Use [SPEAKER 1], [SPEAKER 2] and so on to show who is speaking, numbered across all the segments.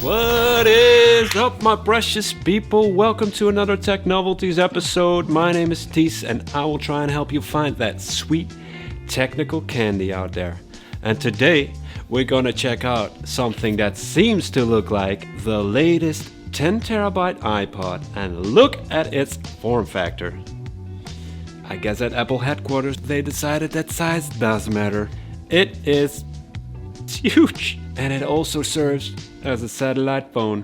[SPEAKER 1] What is up, my precious people? Welcome to another Tech Novelties episode. My name is Ties and I will try and help you find that sweet technical candy out there. And today we're gonna check out something that seems to look like the latest 10 terabyte iPod, and look at its form factor. I guess at Apple headquarters they decided that size does matter. It is huge, and it also serves as a satellite phone.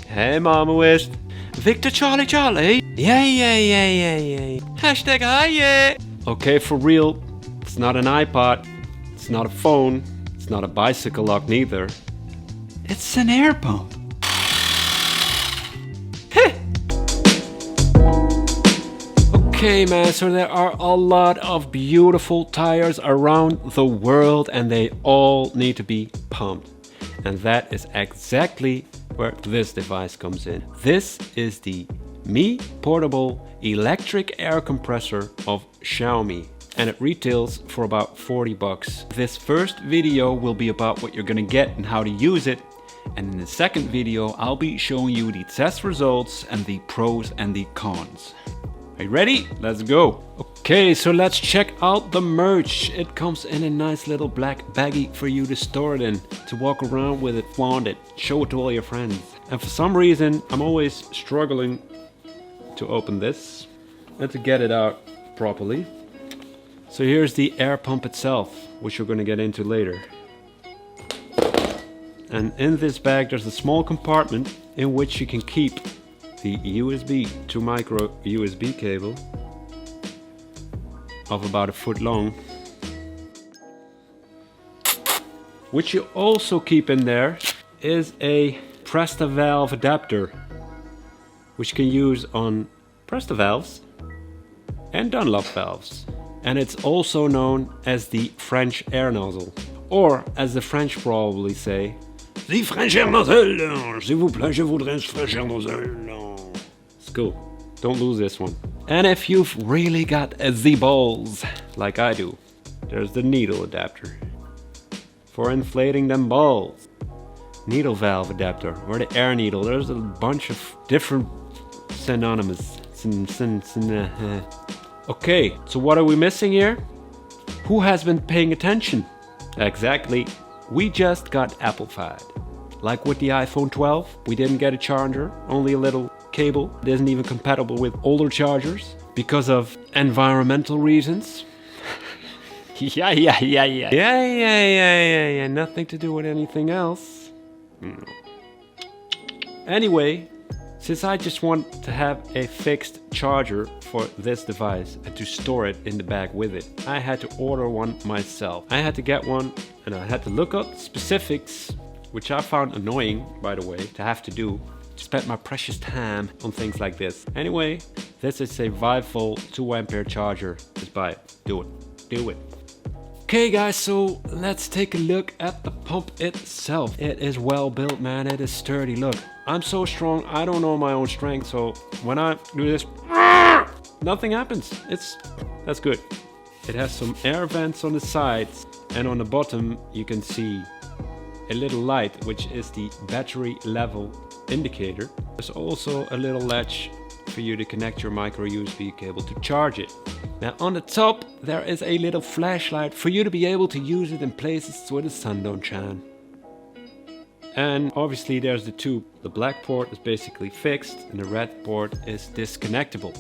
[SPEAKER 1] Hey Mama West. Victor Charlie Charlie. Yeah. Hashtag hi yeah. Okay, for real, it's not an iPod, it's not a phone, it's not a bicycle lock neither.
[SPEAKER 2] It's an air pump.
[SPEAKER 1] Okay man, so there are a lot of beautiful tires around the world and they all need to be pumped. And that is exactly where this device comes in. This is the Mi Portable Electric Air Compressor of Xiaomi, and it retails for about 40 bucks. This first video will be about what you're gonna get and how to use it. And in the second video, I'll be showing you the test results and the pros and the cons. Are you ready? Let's go. Okay, so let's check out the merch. It comes in a nice little black baggie for you to store it in, to walk around with it, flaunt it, show it to all your friends. And for some reason, I'm always struggling to open this and to get it out properly. So here's the air pump itself, which we're going to get into later. And in this bag there's a small compartment in which you can keep the USB to micro USB cable of about a foot long, which you also keep in there is a Presta valve adapter, which you can use on Presta valves and Dunlop valves. And it's also known as the French air nozzle, or as the French probably say, the French air nozzle. S'il vous plaît, je voudrais un French air nozzle. It's cool. Don't lose this one. And if you've really got the balls, like I do, there's the needle adapter for inflating them balls. Needle valve adapter, or the air needle. There's a bunch of different synonymous. Okay, so what are we missing here? Who has been paying attention? Exactly, we just got Apple-fied. Like with the iPhone 12, we didn't get a charger, only a little cable. It isn't even compatible with older chargers because of environmental reasons. Yeah. Nothing to do with anything else. Anyway, since I just want to have a fixed charger for this device and to store it in the bag with it, I had to order one myself. I had to get one and I had to look up specifics, which I found annoying, by the way, to have to do. Spent my precious time on things like this. Anyway, this is a 5-volt 2 ampere charger. Just buy it. Do it. Okay guys, so let's take a look at the pump itself. It is well built, man. It is sturdy. Look, I'm so strong, I don't know my own strength, so when I do this, nothing happens. That's good. It has some air vents on the sides, and on the bottom you can see a little light, which is the battery level indicator. There's also a little latch for you to connect your micro USB cable to charge it. Now on the top there is a little flashlight for you to be able to use it in places where the sun don't shine. And obviously there's the tube. The black port is basically fixed and the red port is disconnectable.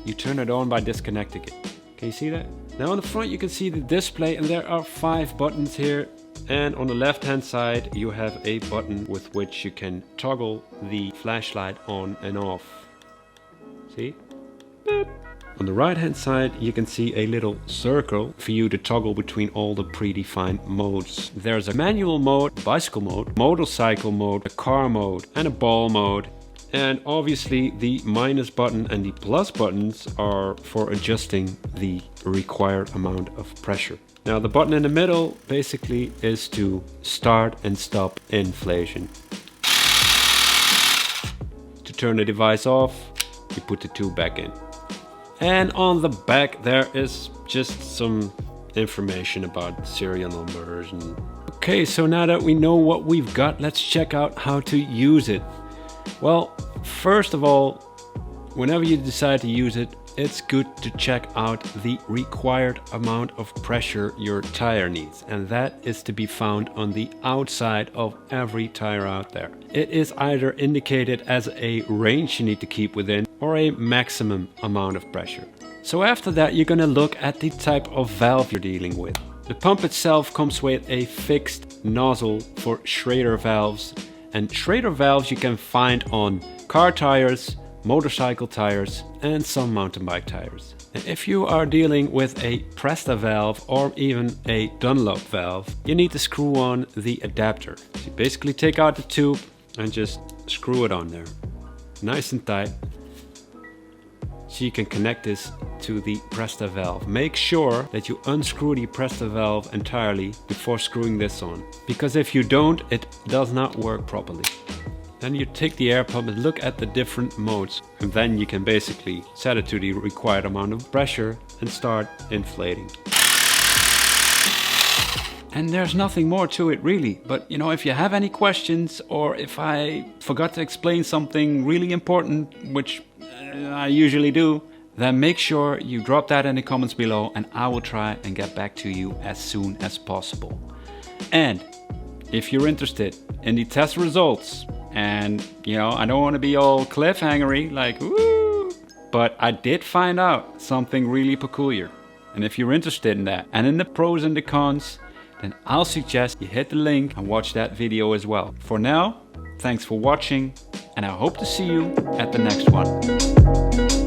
[SPEAKER 1] You turn it on by disconnecting it. Can you see that? Now on the front you can see the display, and there are 5 buttons here. And on the left hand side you have a button with which you can toggle the flashlight on and off. See? Beep. On the right hand side you can see a little circle for you to toggle between all the predefined modes. There's a manual mode, bicycle mode, motorcycle mode, a car mode and a ball mode. And obviously the minus button and the plus buttons are for adjusting the required amount of pressure. Now the button in the middle basically is to start and stop inflation. To turn the device off, you put the tube back in. And on the back there is just some information about serial numbers. Okay, so now that we know what we've got, let's check out how to use it. Well, first of all, whenever you decide to use it, it's good to check out the required amount of pressure your tire needs, and that is to be found on the outside of every tire out there. It is either indicated as a range you need to keep within or a maximum amount of pressure. So after that, you're gonna look at the type of valve you're dealing with. The pump itself comes with a fixed nozzle for Schrader valves, and Schrader valves you can find on car tires, motorcycle tires and some mountain bike tires. If you are dealing with a Presta valve or even a Dunlop valve, you need to screw on the adapter. So you basically take out the tube and just screw it on there, nice and tight, so you can connect this to the Presta valve. Make sure that you unscrew the Presta valve entirely before screwing this on, because if you don't, it does not work properly. Then you take the air pump and look at the different modes, and then you can basically set it to the required amount of pressure and start inflating.
[SPEAKER 2] And there's nothing more to it really, but you know, if you have any questions or if I forgot to explain something really important, which I usually do, then make sure you drop that in the comments below and I will try and get back to you as soon as possible. And if you're interested in the test results, and you know, I don't want to be all cliffhangery like woo, but I did find out something really peculiar. And if you're interested in that and in the pros and the cons, then I'll suggest you hit the link and watch that video as well. For now, thanks for watching and I hope to see you at the next one.